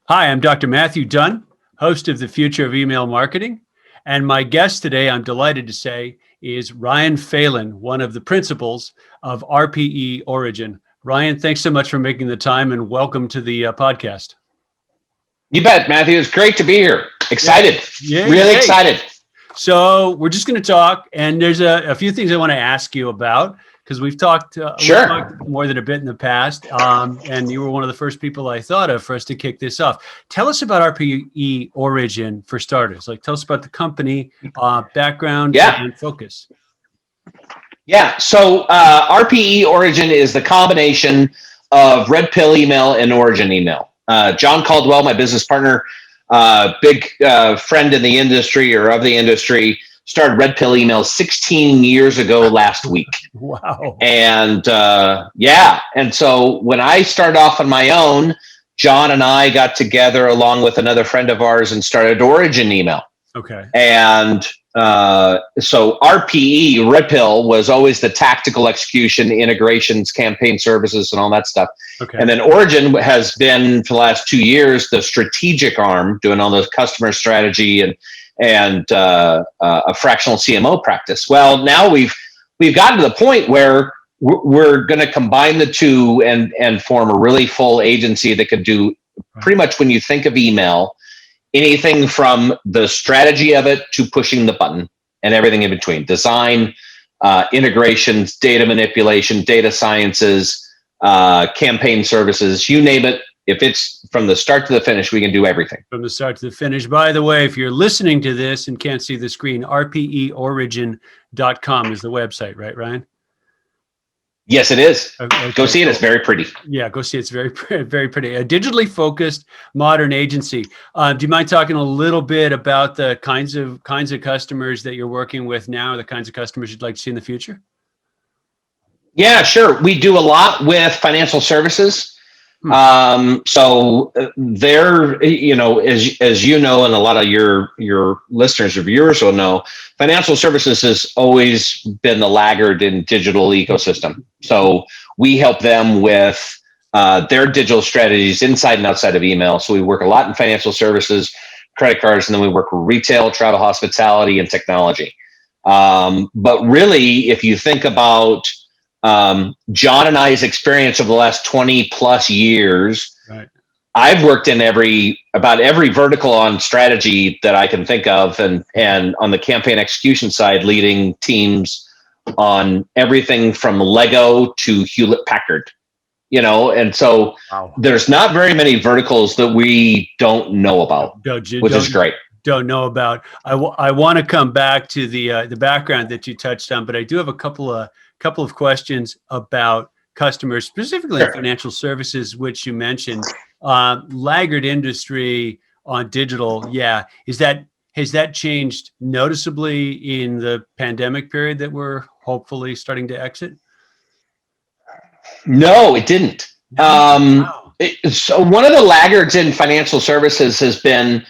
Hi, I'm Dr. Matthew Dunn, host of The Future of Email Marketing. And my guest today, I'm delighted to say, is Ryan Phelan, one of the principals of RPE Origin. Ryan, thanks so much for making the time and welcome to the podcast. You bet, Matthew. It's great to be here. Excited. Yay, Really yay. excited. So we're just going to talk, and there's a few things I want to ask you about because we've talked more than a bit in the past, and you were one of the first people I thought of for us to kick this off. Tell us about RPE Origin for starters. Tell us about the company, background, and focus. Yeah. So RPE Origin is the combination of Red Pill email and Origin email. John Caldwell, my business partner, big friend in the industry or of the industry, started Red Pill email 16 years ago last week. Wow. And and so when I started off on my own, John and I got together along with another friend of ours and started Origin email. Okay. And so RPE, Red Pill, was always the tactical execution, integrations, campaign services, and all that stuff. Okay. And then Origin has been, for the last 2 years, the strategic arm, doing all the customer strategy and a fractional CMO practice. Well, now we've gotten to the point where we're going to combine the two and form a really full agency that could do pretty much, when you think of email, anything from the strategy of it to pushing the button and everything in between. Design, integrations, data manipulation, data sciences, campaign services, you name it. If it's from the start to the finish, we can do everything. From the start to the finish. By the way, if you're listening to this and can't see the screen, rpeorigin.com is the website, right, Ryan? Yes, it is. Okay, go see it. It's very pretty. Yeah, go see it. It's very, very pretty. A digitally focused modern agency. Do you mind talking a little bit about the kinds of customers that you're working with now, the kinds of customers you'd like to see in the future? Yeah, sure. We do a lot with financial services. So they're, as you know, and a lot of your listeners or viewers will know, financial services has always been the laggard in digital ecosystem. So we help them with their digital strategies inside and outside of email. So we work a lot in financial services, credit cards, and then we work with retail, travel, hospitality, and technology. But really, if you think about John and I's experience over the last 20 plus years, right. I've worked in about every vertical on strategy that I can think of, and on the campaign execution side, leading teams on everything from Lego to Hewlett Packard, and so There's not very many verticals that we don't know about, which is great. Don't know about. I want to come back to the background that you touched on, but I do have a couple of questions about customers, specifically in financial services, which you mentioned. Laggard industry on digital. Yeah. Has that changed noticeably in the pandemic period that we're hopefully starting to exit? No, it didn't. So one of the laggards in financial services has been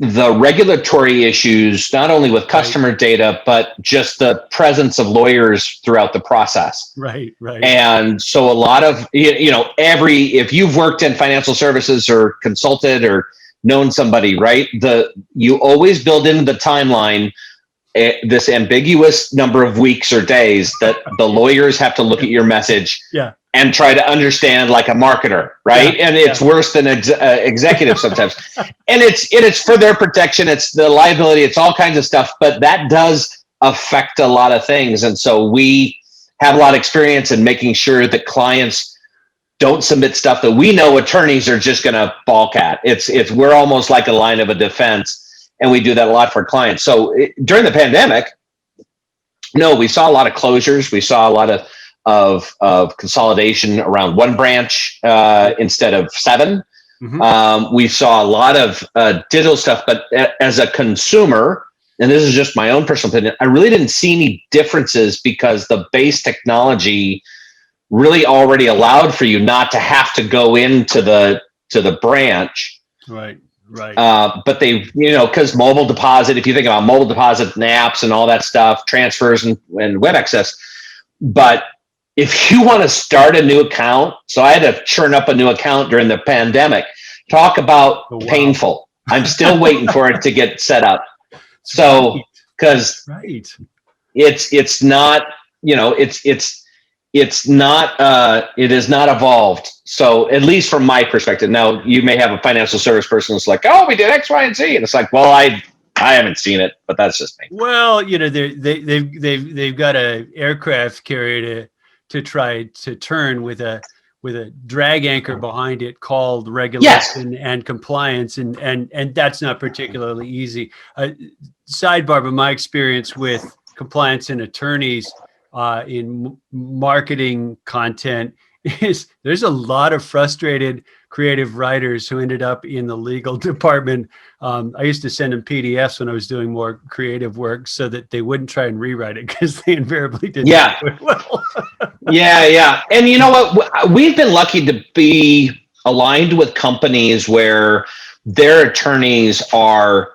the regulatory issues, not only with customer data, but just the presence of lawyers throughout the process. Right. And so a lot of, if you've worked in financial services or consulted or known somebody, right, you always build into the timeline this ambiguous number of weeks or days that the lawyers have to look at your message and try to understand like a marketer, right? And it's worse than executive sometimes. And it's for their protection. It's the liability. It's all kinds of stuff. But that does affect a lot of things. And so we have a lot of experience in making sure that clients don't submit stuff that we know attorneys are just going to balk at. We're almost like a line of a defense. And we do that a lot for clients. So during the pandemic, no, we saw a lot of closures. We saw a lot of consolidation around one branch instead of 7. Mm-hmm. We saw a lot of digital stuff, but as a consumer, and this is just my own personal opinion, I really didn't see any differences because the base technology really already allowed for you not to have to go into the branch. Right. But they, because mobile deposit, if you think about mobile deposit and apps and all that stuff, transfers and web access. But if you want to start a new account, so I had to churn up a new account during the pandemic. Talk about Oh, wow. painful. I'm still waiting for it to get set up. That's So, right. because Right. it's not, it's not, it is not evolved. So at least from my perspective, now you may have a financial service person that's like, oh, we did X, Y, and Z. And it's like, well, I haven't seen it, but that's just me. Well, they've got a aircraft carrier to try to turn with a drag anchor behind it called regulation and compliance, and that's not particularly easy. Sidebar, but my experience with compliance and attorneys in marketing content is there's a lot of frustrated creative writers who ended up in the legal department. I used to send them PDFs when I was doing more creative work so that they wouldn't try and rewrite it because they invariably didn't do it well. Yeah. And you know what? We've been lucky to be aligned with companies where their attorneys are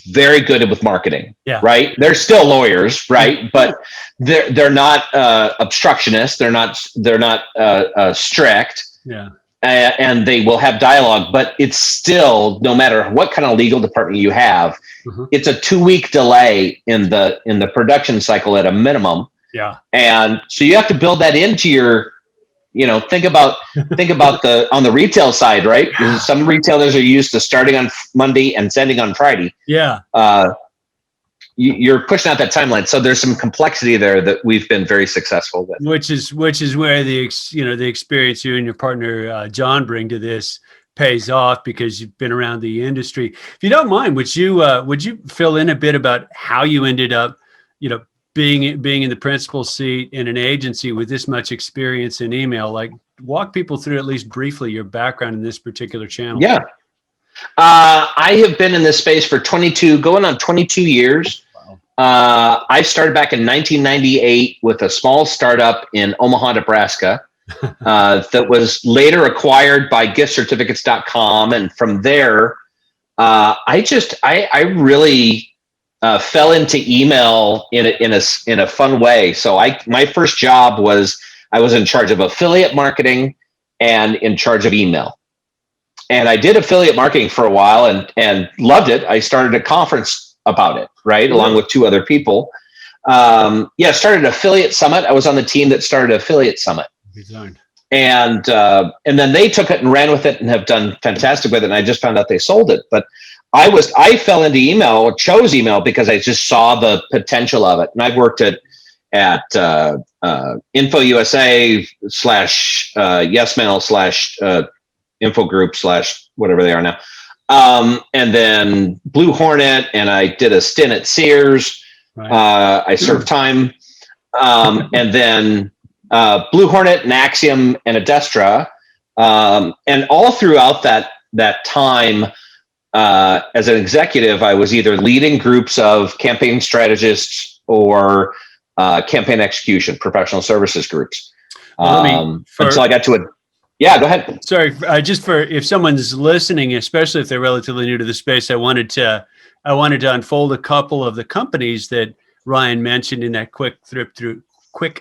very good with marketing. Yeah. Right. They're still lawyers, right? But they're not obstructionists. They're not strict. Yeah. And they will have dialogue, but it's still, no matter what kind of legal department you have, it's a 2-week delay in the production cycle at a minimum. Yeah. And so you have to build that into your, think about on the retail side, right? Some retailers are used to starting on Monday and sending on Friday. Yeah. You're pushing out that timeline. So there's some complexity there that we've been very successful with. Which is where the experience you and your partner, John, bring to this pays off because you've been around the industry. If you don't mind, would you fill in a bit about how you ended up, being in the principal seat in an agency with this much experience in email? Like, walk people through at least briefly your background in this particular channel. Yeah. I have been in this space for going on 22 years. Wow. I started back in 1998 with a small startup in Omaha, Nebraska, that was later acquired by giftcertificates.com. And from there, I really fell into email in a fun way. So my first job was I was in charge of affiliate marketing and in charge of email. And I did affiliate marketing for a while and loved it. I started a conference about it, right, along with 2 other people. Started an affiliate summit. I was on the team that started affiliate summit. And then they took it and ran with it and have done fantastic with it. And I just found out they sold it. But I fell into email, chose email because I just saw the potential of it. And I've worked at InfoUSA / YesMail / Info Group / whatever they are now. And then Blue Hornet, and I did a stint at Sears. Right. I served time. And then Blue Hornet and Axiom and Adestra. And all throughout that time, as an executive, I was either leading groups of campaign strategists or campaign execution, professional services groups. Until I got to it. Yeah, go ahead. Sorry, just for if someone's listening, especially if they're relatively new to the space, I wanted to unfold a couple of the companies that Ryan mentioned in that quick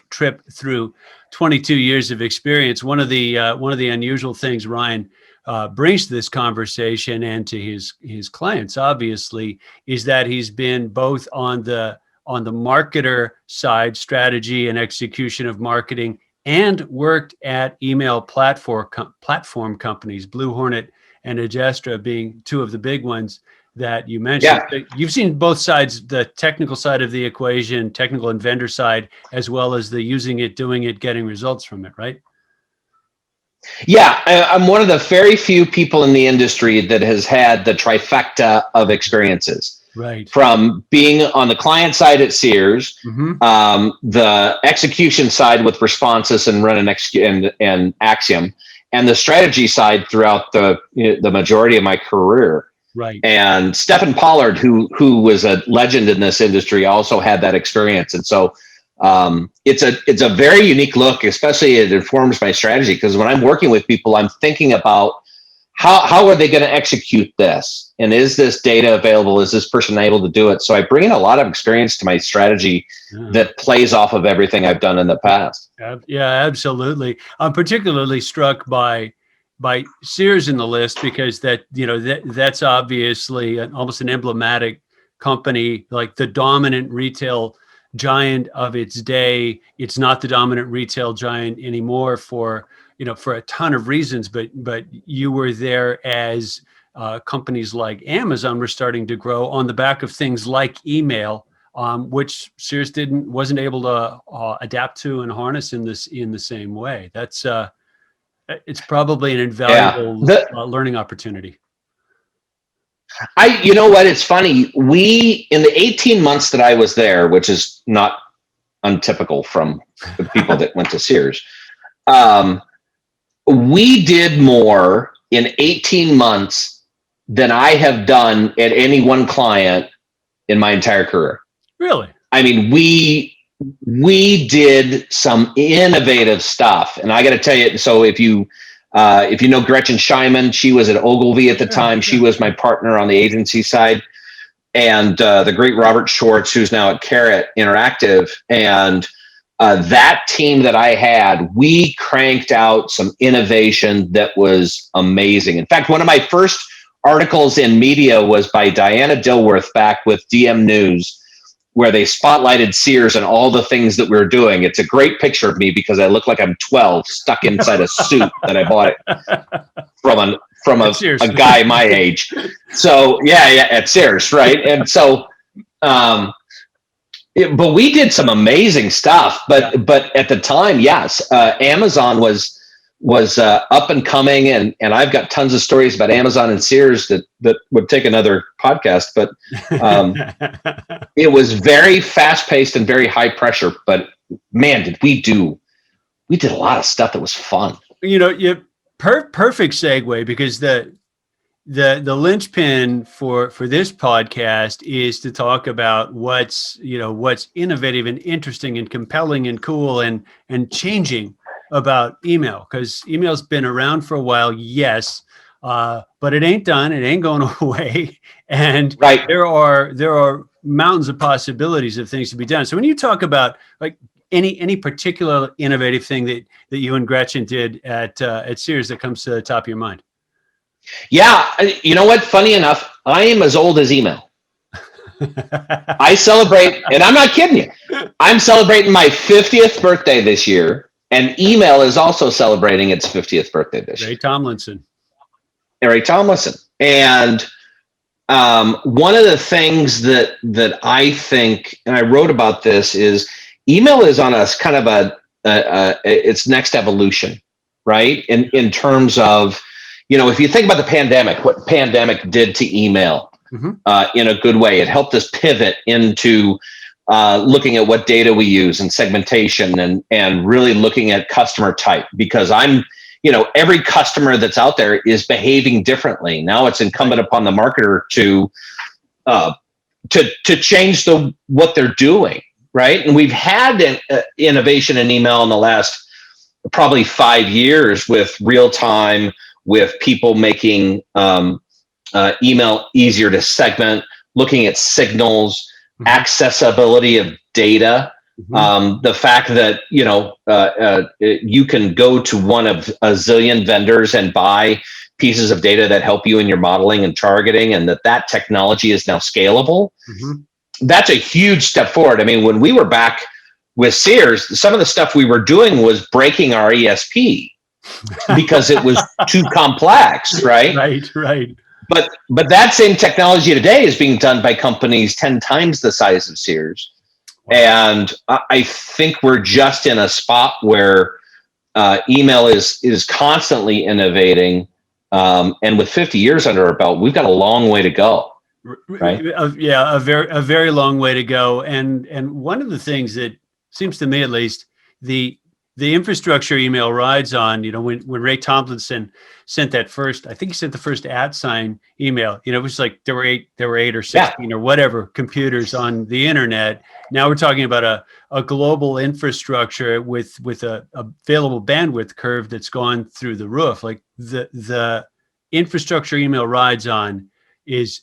trip through 22 years of experience. One of the unusual things Ryan brings to this conversation and to his clients, obviously, is that he's been both on the marketer side, strategy and execution of marketing, and worked at email platform companies, Blue Hornet and Adestra being 2 of the big ones that you mentioned. Yeah. You've seen both sides, the technical side of the equation, technical and vendor side, as well as the using it, doing it, getting results from it, right? Yeah, I'm one of the very few people in the industry that has had the trifecta of experiences. Right. From being on the client side at Sears, the execution side with Responses and Run and Axiom, and the strategy side throughout the majority of my career. Right. And Stephen Pollard, who was a legend in this industry, also had that experience. And so it's a very unique look, especially it informs my strategy, because when I'm working with people, I'm thinking about how are they going to execute this? And is this data available? Is this person able to do it? So I bring in a lot of experience to my strategy that plays off of everything I've done in the past. Yeah, absolutely. I'm particularly struck by Sears in the list because that's obviously almost an emblematic company, like the dominant retail giant of its day. It's not the dominant retail giant anymore for a ton of reasons, but you were there as companies like Amazon were starting to grow on the back of things like email, which Sears wasn't able to adapt to and harness in the same way. That's it's probably an invaluable learning opportunity. You know what? It's funny. In the 18 months that I was there, which is not untypical from the people that went to Sears, we did more in 18 months than I have done at any one client in my entire career. Really? I mean, we did some innovative stuff, and I got to tell you. So if you know Gretchen Scheinman, she was at Ogilvy at the time. She was my partner on the agency side, and the great Robert Schwartz, who's now at Carrot Interactive, and that team that I had, we cranked out some innovation that was amazing. In fact, one of my first articles in media was by Diana Dilworth back with DM News, where they spotlighted Sears and all the things that we were doing. It's a great picture of me because I look like I'm 12 stuck inside a suit that I bought from a guy my age. So yeah, at Sears, right? And so, but we did some amazing stuff. But at the time, yes, Amazon was up and coming, and I've got tons of stories about Amazon and Sears that would take another podcast. But it was very fast paced and very high pressure. But man, we did a lot of stuff that was fun. Perfect segue, because the linchpin for this podcast is to talk about what's innovative and interesting and compelling and cool and changing about email, because email's been around for a while, yes, but it ain't done. It ain't going away, and right. there are mountains of possibilities of things to be done. So when you talk about like any particular innovative thing that you and Gretchen did at Sears that comes to the top of your mind? Yeah, you know what? Funny enough, I am as old as email. I celebrate, and I'm not kidding you. I'm celebrating my 50th birthday this year, and email is also celebrating its 50th birthday this year. Ray Tomlinson. And one of the things that I think, and I wrote about this, is email is on a kind of its next evolution, right? In terms of, if you think about the pandemic, what the pandemic did to email, in a good way, it helped us pivot into looking at what data we use and segmentation and really looking at customer type, because every customer that's out there is behaving differently. Now it's incumbent upon the marketer to change what they're doing, right? And we've had innovation in email in the last probably 5 years with real time, with people making email easier to segment, looking at signals, accessibility of data. The fact that you can go to one of a zillion vendors and buy pieces of data that help you in your modeling and targeting, and that technology is now scalable. That's a huge step forward. I mean, when we were back with Sears, some of the stuff we were doing was breaking our ESP because it was too complex, right? Right. But that same technology today is being done by companies 10 times the size of Sears. Wow. And I think we're just in a spot where email is constantly innovating. And with 50 years under our belt, we've got a long way to go. Right? Yeah, a very long way to go. And one of the things that seems to me, at least, the infrastructure email rides on, when Ray Tomlinson sent that first, I think he sent the first @sign email, it was like there were eight or 16 or whatever computers on the internet. Now we're talking about a global infrastructure with a available bandwidth curve that's gone through the roof. Like the infrastructure email rides on is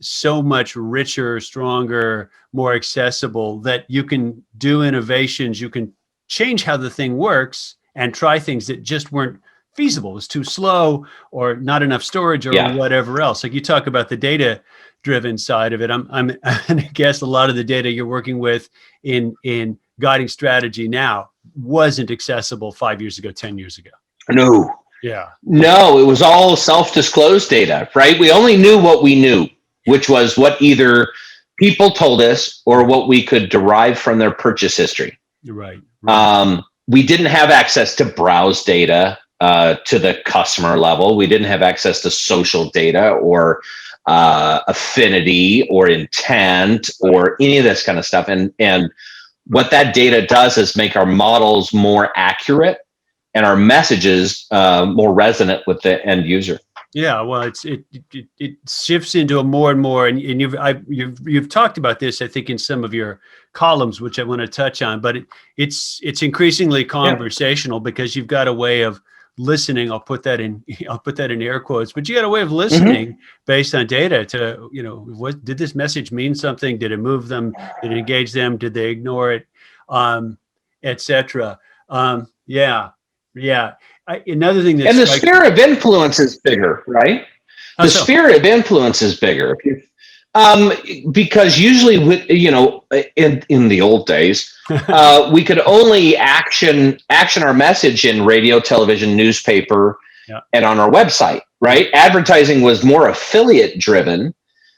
so much richer, stronger, more accessible, that you can do innovations, you can change how the thing works and try things that just weren't feasible. It was too slow or not enough storage or Yeah. whatever else. Like you talk about the data driven side of it. I'm I guess a lot of the data you're working with in guiding strategy now wasn't accessible 5 years ago, 10 years ago. No. Yeah. No, it was all self-disclosed data, right? We only knew what we knew, which was what either people told us or what we could derive from their purchase history. Right. We didn't have access to browse data to the customer level. We didn't have access to social data or affinity or intent or any of this kind of stuff. And what that data does is make our models more accurate and our messages more resonant with the end user. Yeah, well, it shifts into a more and more, and you've talked about this, I think, in some of your columns, which I want to touch on. But it's increasingly conversational because you've got a way of listening. I'll put that in air quotes, but you got a way of listening based on data to, what did this message mean something? Did it move them? Did it engage them? Did they ignore it? Etc. Yeah. Another thing and the sphere of influence is bigger, right? The sphere of influence is bigger. Because usually with, in the old days, we could only action our message in radio, television, newspaper, and on our website, right? Advertising was more affiliate driven.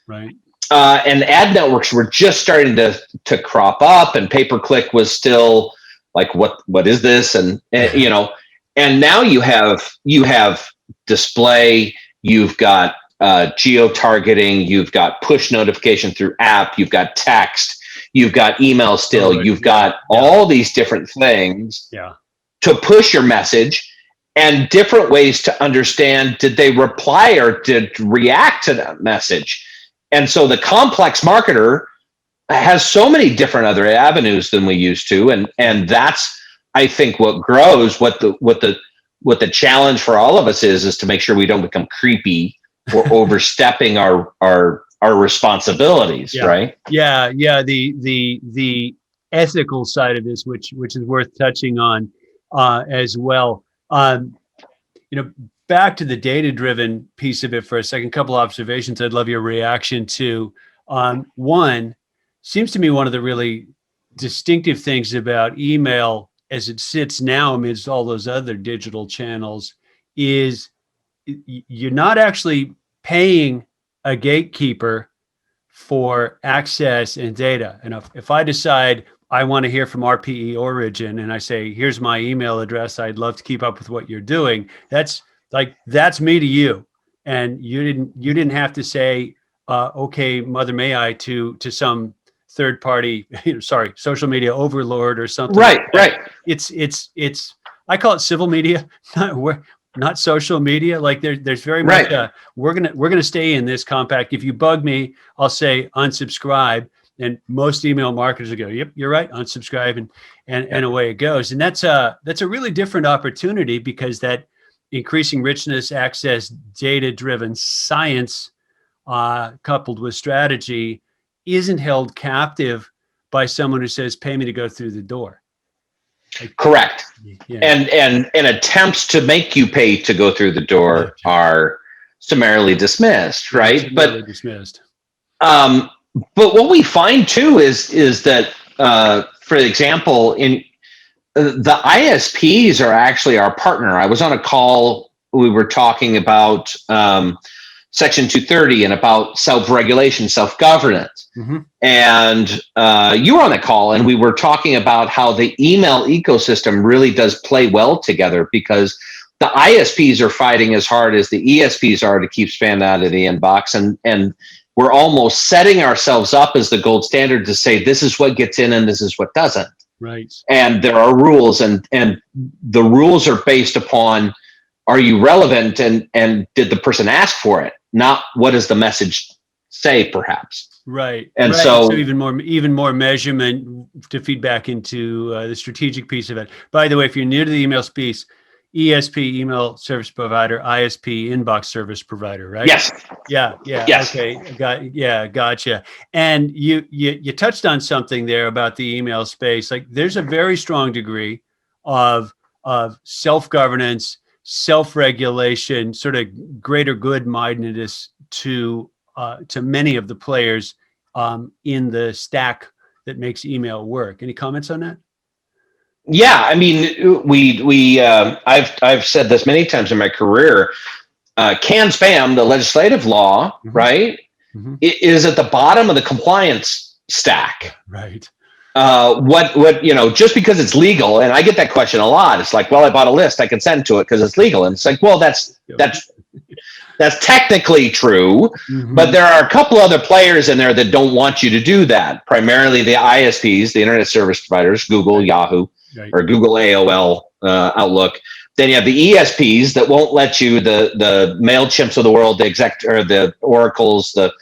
Right. And ad networks were just starting to crop up, and pay-per-click was still like, what is this? And and now you have display, you've got geo-targeting, you've got push notification through app, you've got text, you've got email still, you've got all these different things to push your message, and different ways to understand, did they reply or did react to that message? And so the complex marketer has so many different other avenues than we used to. And that's, I think, what grows, what the challenge for all of us is to make sure we don't become creepy or overstepping our responsibilities, right? Yeah. The ethical side of this, which is worth touching on as well. Back to the data-driven piece of it for a second. Couple observations I'd love your reaction to. One, seems to me one of the really distinctive things about email as it sits now amidst all those other digital channels is you're not actually paying a gatekeeper for access and data. And if I decide I want to hear from RPE Origin and I say, here's my email address, I'd love to keep up with what you're doing, that's me to you. And you didn't have to say, okay, mother may I, to some third party, social media overlord or something. Right. It's I call it civil media, not social media. Like there's very much we're gonna stay in this compact. If you bug me, I'll say unsubscribe, and most email marketers will go, yep, you're right, unsubscribe, and away it goes. And that's a really different opportunity, because that increasing richness, access, data-driven science coupled with strategy isn't held captive by someone who says, pay me to go through the door. Correct. Yeah. And attempts to make you pay to go through the door are summarily dismissed, right? Dismissed. But what we find too is that, for example, in the ISPs are actually our partner. I was on a call. We were talking about Section 230 and about self-regulation, self-governance. And you were on the call, and we were talking about how the email ecosystem really does play well together, because the ISPs are fighting as hard as the ESPs are to keep spam out of the inbox. And we're almost setting ourselves up as the gold standard to say, this is what gets in and this is what doesn't. Right. And there are rules, and the rules are based upon, are you relevant, and did the person ask for it? Not what does the message say, perhaps. Right. And so even more measurement to feed back into the strategic piece of it. By the way, if you're new to the email space, ESP, email service provider, ISP, inbox service provider, right? Yes. Yeah. Yes. Okay. Gotcha. And you touched on something there about the email space. Like, there's a very strong degree of self-governance, self-regulation, sort of greater good-mindedness to many of the players in the stack that makes email work. Any comments on that? Yeah, I mean, I've said this many times in my career. Can spam, the legislative law, right, is at the bottom of the compliance stack. Right. Just because it's legal, and I get that question a lot. It's like, well, I bought a list, I consent to it because it's legal, and it's like, well, that's technically true, but there are a couple other players in there that don't want you to do that. Primarily the ISPs, the internet service providers, Google, Yahoo, or Google AOL, Outlook. Then you have the ESPs that won't let you, the MailChimps of the world, the Oracles, the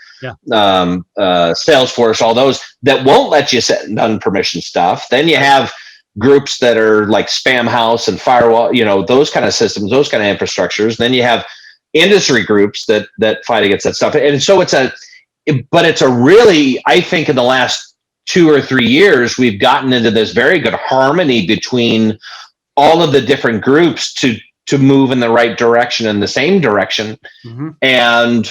Salesforce, all those that won't let you send unpermissioned stuff. Then you have groups that are like Spam House and Firewall, those kind of systems, those kind of infrastructures. Then you have industry groups that fight against that stuff. And so it's a really, I think in the last 2 or 3 years, we've gotten into this very good harmony between all of the different groups to move in the right direction, in the same direction. And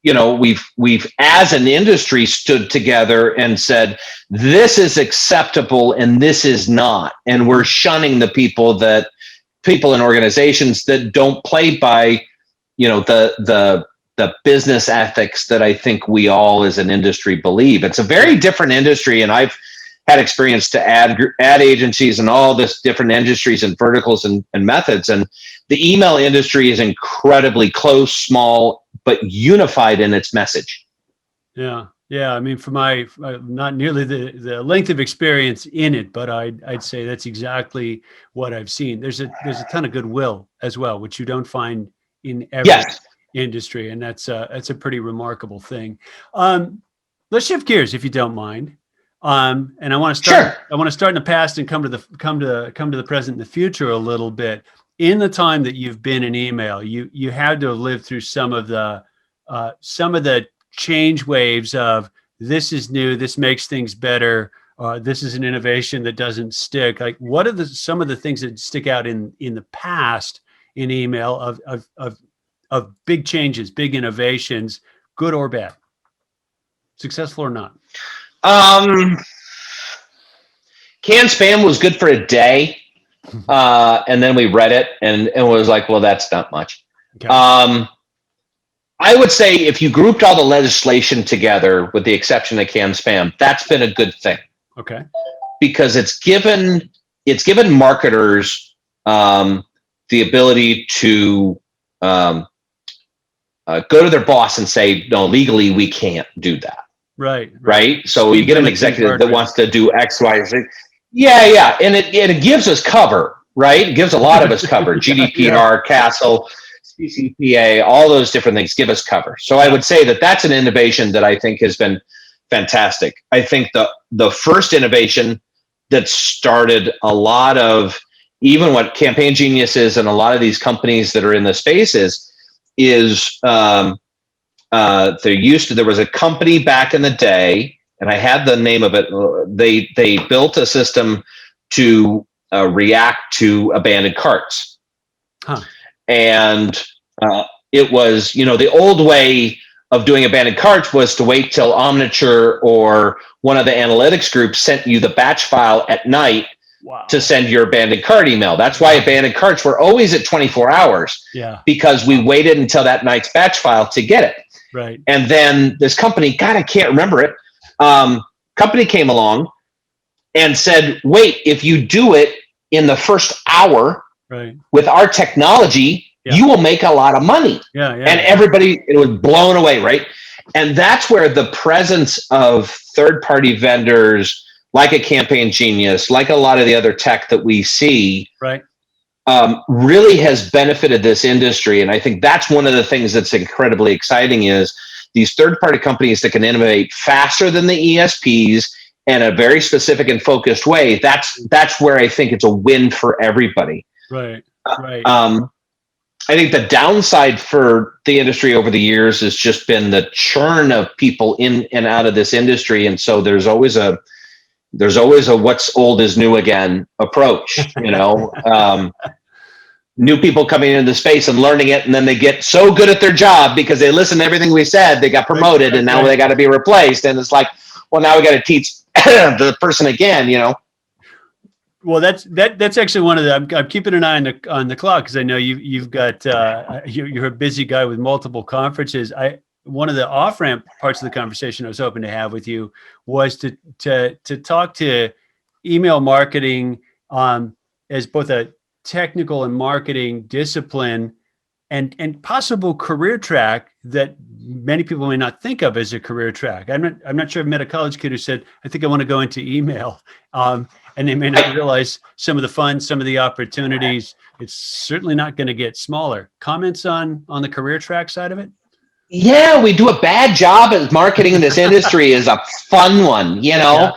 we've as an industry stood together and said, this is acceptable and this is not. And we're shunning the people and organizations that don't play by, the business ethics that I think we all as an industry believe. It's a very different industry. And I've had experience to ad agencies and all this different industries and verticals and methods. And the email industry is incredibly close, small, but unified in its message. Yeah. I mean, for my not nearly the length of experience in it, but I'd say that's exactly what I've seen. There's a ton of goodwill as well, which you don't find in every industry, and that's a pretty remarkable thing. Let's shift gears, if you don't mind. And I want to start. Sure. I want to start in the past and come to the present and the future a little bit. In the time that you've been in email, you had to have lived through some of the change waves of this is new, this makes things better, this is an innovation that doesn't stick. Like, what are some of the things that stick out in the past in email of big changes, big innovations, good or bad, successful or not? Can spam was good for a day, and then we read it and it was like, well, that's not much. Okay. I would say if you grouped all the legislation together, with the exception of can spam, that's been a good thing. Okay. Because it's given marketers the ability to go to their boss and say, no, legally we can't do that. Right. So you get an executive that wants to do X, Y, Z. Yeah. And it gives us cover, right? It gives a lot of us cover. GDPR, CASL, CCPA, all those different things give us cover. So I would say that's an innovation that I think has been fantastic. I think the first innovation that started a lot of even what Campaign Genius is and a lot of these companies that are in the space is there was a company back in the day, and I had the name of it. They built a system to react to abandoned carts. And it was, the old way of doing abandoned carts was to wait till Omniture or one of the analytics groups sent you the batch file at night to send your abandoned cart email. That's why abandoned carts were always at 24 hours. Yeah. Because we waited until that night's batch file to get it. Right. And then this company, God, I can't remember it. Company came along and said, wait, if you do it in the first hour with our technology, you will make a lot of money. Yeah. And everybody, it was blown away, right? And that's where the presence of third-party vendors, like a Campaign Genius, like a lot of the other tech that we see, really has benefited this industry. And I think that's one of the things that's incredibly exciting is these third-party companies that can innovate faster than the ESPs in a very specific and focused way. That's where I think it's a win for everybody. Right. I think the downside for the industry over the years has just been the churn of people in and out of this industry. And so there's always a what's old is new again approach, new people coming into the space and learning it, and then they get so good at their job because they listened to everything we said, they got promoted, and now they got to be replaced. And it's like, well, now we got to teach the person again, Well, that's actually one of the. I'm keeping an eye on the clock because I know you've got you're a busy guy with multiple conferences. One of the off ramp parts of the conversation I was hoping to have with you was to talk to email marketing as both a technical and marketing discipline and possible career track that many people may not think of as a career track. I'm not sure I've met a college kid who said, I think I want to go into email. And they may not realize some of the fun, some of the opportunities. It's certainly not going to get smaller. Comments on the career track side of it? Yeah, we do a bad job at marketing in this industry is a fun one, Yeah.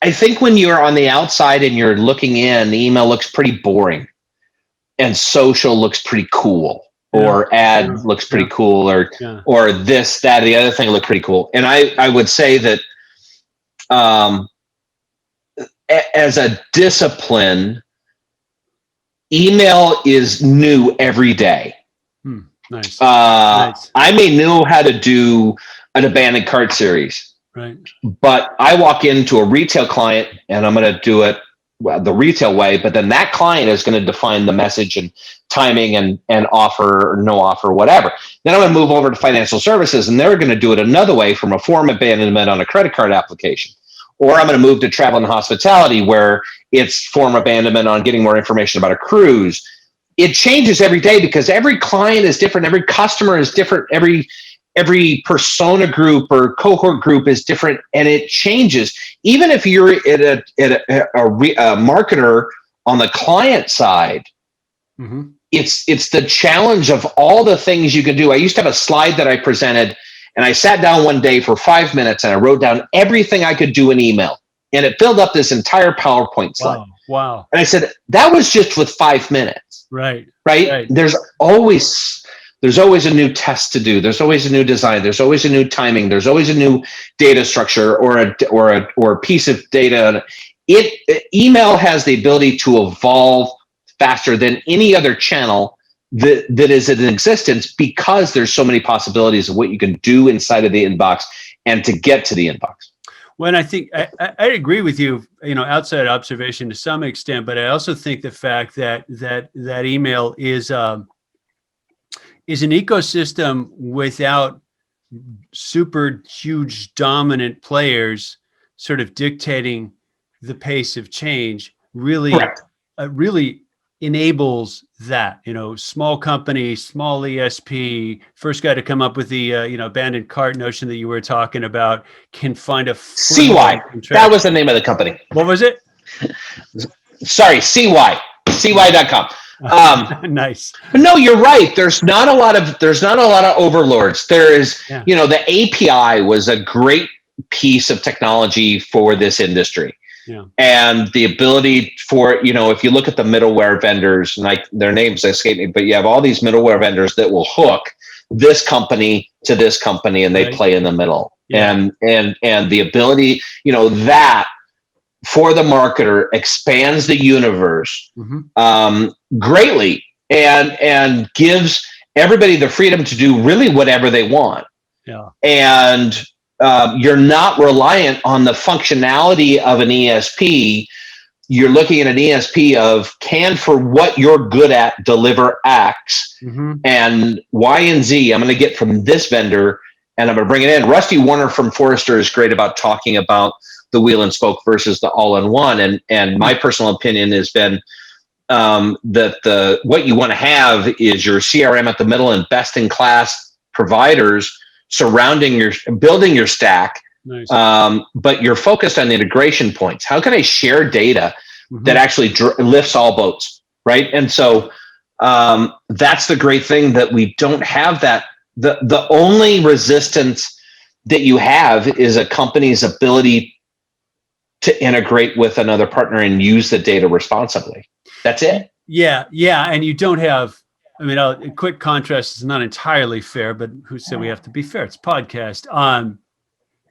I think when you're on the outside and you're looking in, the email looks pretty boring and social looks pretty cool, or ad looks pretty cool, or this, that, the other thing look pretty cool. And I would say that as a discipline, email is new every day. Nice. Nice. I may know how to do an abandoned cart series, right? But I walk into a retail client and I'm going to do it the retail way, but then that client is going to define the message and timing and offer or no offer, whatever. Then I'm going to move over to financial services and they're going to do it another way from a form abandonment on a credit card application. Or I'm going to move to travel and hospitality where it's form abandonment on getting more information about a cruise. It changes every day because every client is different. Every customer is different. Every persona group or cohort group is different, and it changes. Even if you're at a marketer on the client side, it's the challenge of all the things you can do. I used to have a slide that I presented, and I sat down one day for 5 minutes and I wrote down everything I could do in email, and it filled up this entire PowerPoint slide. Wow. And I said, that was just with 5 minutes. Right. There's always a new test to do. There's always a new design. There's always a new timing. There's always a new data structure or a piece of data. Email has the ability to evolve faster than any other channel that is in existence because there's so many possibilities of what you can do inside of the inbox and to get to the inbox. Well, I think I agree with you, outside observation to some extent, but I also think the fact that email is an ecosystem without super huge dominant players sort of dictating the pace of change really enables that, small company, small ESP, first guy to come up with the, abandoned cart notion that you were talking about can find a CY. That was the name of the company. What was it? Sorry, CY.com. Nice. But no, you're right. There's not a lot of overlords. There is, the API was a great piece of technology for this industry. Yeah. And the ability for, if you look at the middleware vendors, like their names escape me, but you have all these middleware vendors that will hook this company to this company and they play in the middle. Yeah. And the ability, that for the marketer expands the universe greatly and gives everybody the freedom to do really whatever they want. Yeah. And you're not reliant on the functionality of an ESP. You're looking at an ESP of can for what you're good at deliver X and Y and Z. I'm going to get from this vendor and I'm going to bring it in. Rusty Warner from Forrester is great about talking about the wheel and spoke versus the all-in-one. And my personal opinion has been that what you want to have is your CRM at the middle and best-in-class providers surrounding building your stack. Nice. But you're focused on the integration points. How can I share data that actually lifts all boats, right? And so that's the great thing that we don't have that. The only resistance that you have is a company's ability to integrate with another partner and use the data responsibly. That's it. Yeah. And you don't have, a quick contrast is not entirely fair, but who said we have to be fair? It's a podcast.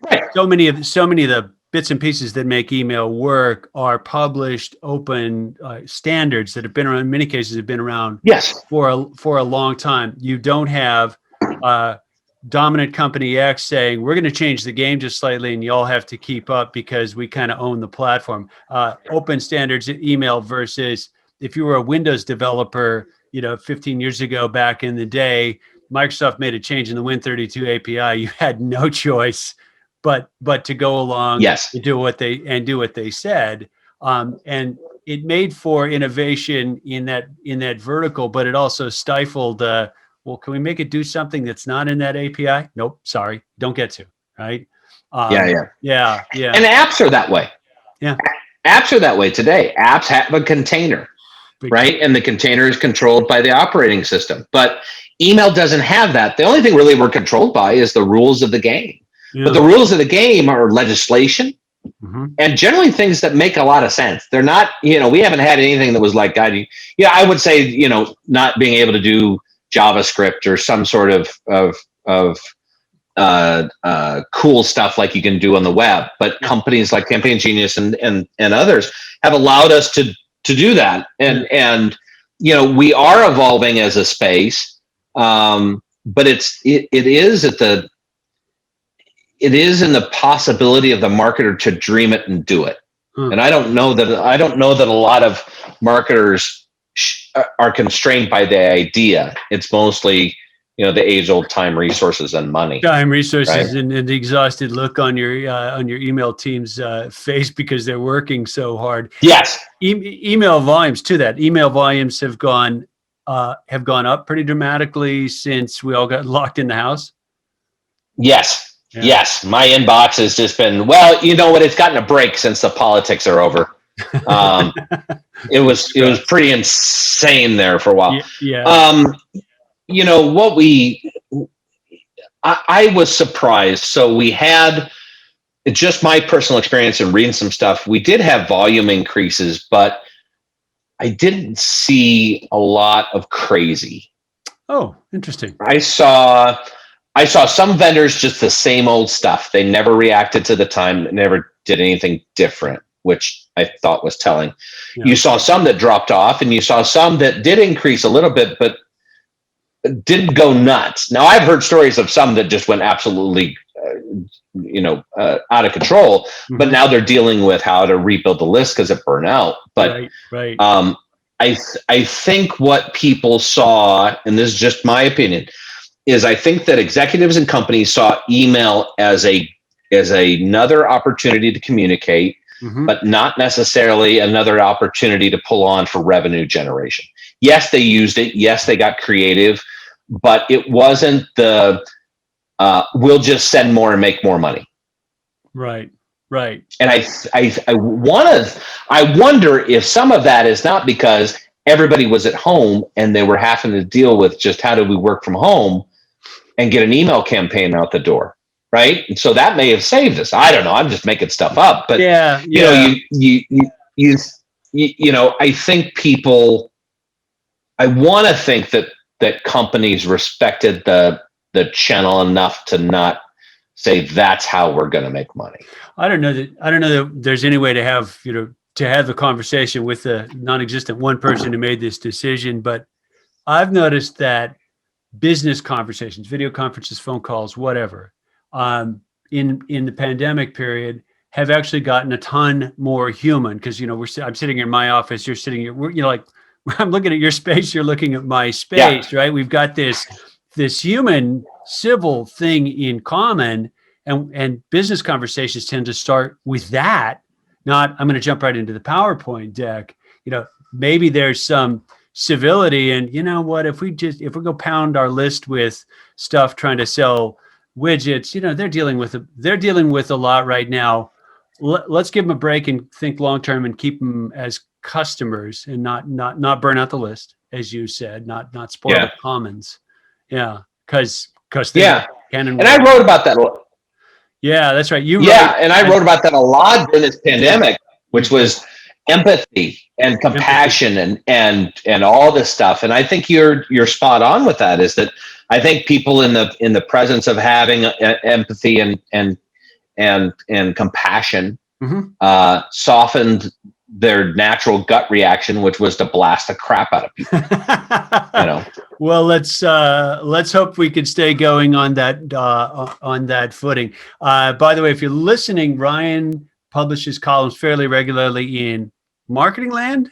Right. So many of the bits and pieces that make email work are published open standards that have been around, in many cases have been around Yes. for a long time. You don't have dominant company X saying, we're going to change the game just slightly and you all have to keep up because we kind of own the platform. Open standards email versus if you were a Windows developer, 15 years ago back in the day, Microsoft made a change in the Win32 API. You had no choice but to go along Yes. and do what they said. And it made for innovation in that vertical, but it also stifled well, can we make it do something that's not in that API? Nope, sorry, don't get to, right? Yeah. Yeah. And apps are that way. Yeah. Apps are that way today. Apps have a container, right? And the container is controlled by the operating system. But email doesn't have that. The only thing really we're controlled by is the rules of the game. Yeah. But the rules of the game are legislation and generally things that make a lot of sense. They're not, we haven't had anything that was like guiding. Yeah, I would say, not being able to do JavaScript or some sort of cool stuff like you can do on the web, but companies like Campaign Genius and others have allowed us to do that. And we are evolving as a space, but it is in the possibility of the marketer to dream it and do it. And I don't know that a lot of marketers are constrained by the idea. It's mostly, the age-old time, resources, and money. Time, resources, right? and the exhausted look on your email team's face because they're working so hard. Yes. Email volumes to that. Email volumes have gone up pretty dramatically since we all got locked in the house. Yes. Yeah. Yes. My inbox has just been, it's gotten a break since the politics are over. It was pretty insane there for a while. Yeah. I was surprised. So we had, just my personal experience in reading some stuff, we did have volume increases, but I didn't see a lot of crazy. Oh, interesting. I saw some vendors just the same old stuff. They never reacted to the time, never did anything different, which I thought was telling. Yeah. You saw some that dropped off, and you saw some that did increase a little bit, but didn't go nuts. Now, I've heard stories of some that just went absolutely, out of control, but now they're dealing with how to rebuild the list because it burned out. But right. I think what people saw, and this is just my opinion, is I think that executives and companies saw email as another opportunity to communicate, but not necessarily another opportunity to pull on for revenue generation. Yes, they used it. Yes, they got creative, but it wasn't the we'll just send more and make more money. Right. And I wonder if some of that is not because everybody was at home and they were having to deal with just how do we work from home and get an email campaign out the door, right? And so that may have saved us. I don't know. I'm just making stuff up, but I think people. I want to think that companies respected the channel enough to not say that's how we're going to make money. I don't know that there's any way to have the conversation with the non-existent one person who made this decision, but I've noticed that business conversations, video conferences, phone calls, whatever, in the pandemic period have actually gotten a ton more human because I'm sitting in my office, you're sitting here, I'm looking at your space, you're looking at my space, right? We've got this human civil thing in common, and business conversations tend to start with that. Not, I'm going to jump right into the PowerPoint deck. Maybe there's some civility, and if we go pound our list with stuff trying to sell widgets, they're dealing with a lot right now. Let's give them a break and think long term and keep them as customers and not burn out the list, as you said, not spoil the commons. Yeah, because and I wrote about that. Yeah, that's right. I wrote about that a lot during this pandemic, which was empathy and compassion and all this stuff. And I think you're spot on with that. Is that I think people in the presence of having empathy and and compassion Mhm. softened their natural gut reaction, which was to blast the crap out of people. You know. Well, let's hope we can stay going on that footing. By the way, if you're listening, Ryan publishes columns fairly regularly in Marketing Land.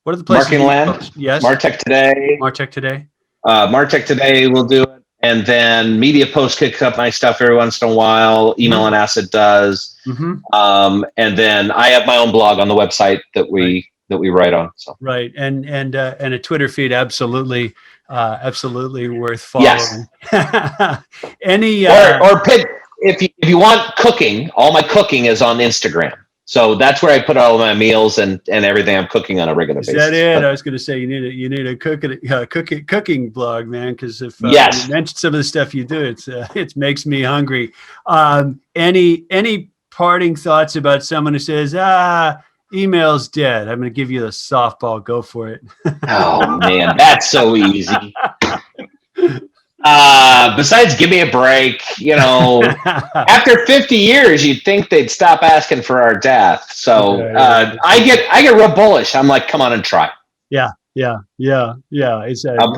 What are the places Marketing that you Land, post? Yes, Martech Today, Martech Today. Martech Today will do it, and then Media Post kicks up my stuff every once in a while. Email and Asset does, Mm-hmm. and then I have my own blog on the website that we write on. So Right, and a Twitter feed, absolutely worth yes, following. Any or if you want cooking, all my cooking is on Instagram. So that's where I put all my meals and everything I'm cooking on a regular is basis. that it? But I was going to say you need a cooking blog, man. Because if when you yes, mention some of the stuff you do, it makes me hungry. Any parting thoughts about someone who says email's dead? I'm going to give you the softball. Go for it. oh man, that's so easy. Besides, give me a break. You know, after 50 years, you'd think they'd stop asking for our death. So I get real bullish. I'm like, come on and try. Yeah. It's I'll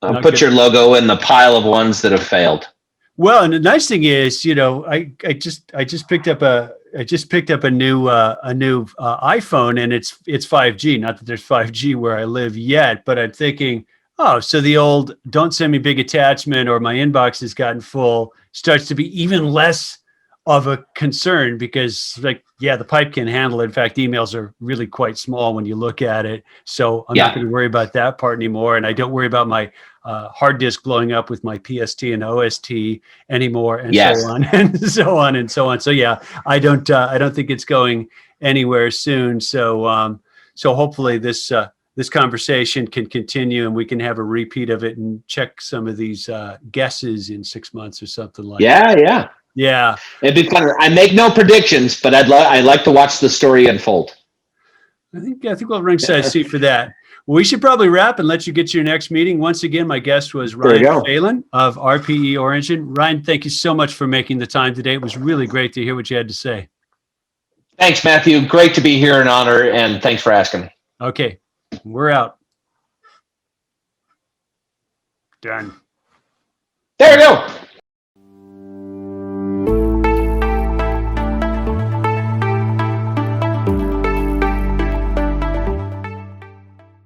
not put good. your logo in the pile of ones that have failed. Well, and the nice thing is, I just picked up a new iPhone, and it's 5G. Not that there's 5G where I live yet, but I'm thinking, oh, so the old "don't send me big attachment" or "my inbox has gotten full" starts to be even less of a concern, because, like, yeah, the pipe can handle it. In fact, emails are really quite small when you look at it, so I'm not going to worry about that part anymore, and I don't worry about my hard disk blowing up with my PST and OST anymore, and so on and so on and so on. So yeah, I don't think it's going anywhere soon. So so hopefully this conversation can continue, and we can have a repeat of it and check some of these guesses in 6 months or something like that. Yeah. It'd be fun. I make no predictions, but I like to watch the story unfold. I think we'll ringside seat for that. Well, we should probably wrap and let you get to your next meeting. Once again, my guest was Ryan Phelan of RPE Origin. Ryan, thank you so much for making the time today. It was really great to hear what you had to say. Thanks, Matthew. Great to be here, an honor, and thanks for asking me. Okay, we're out. Done. There we go.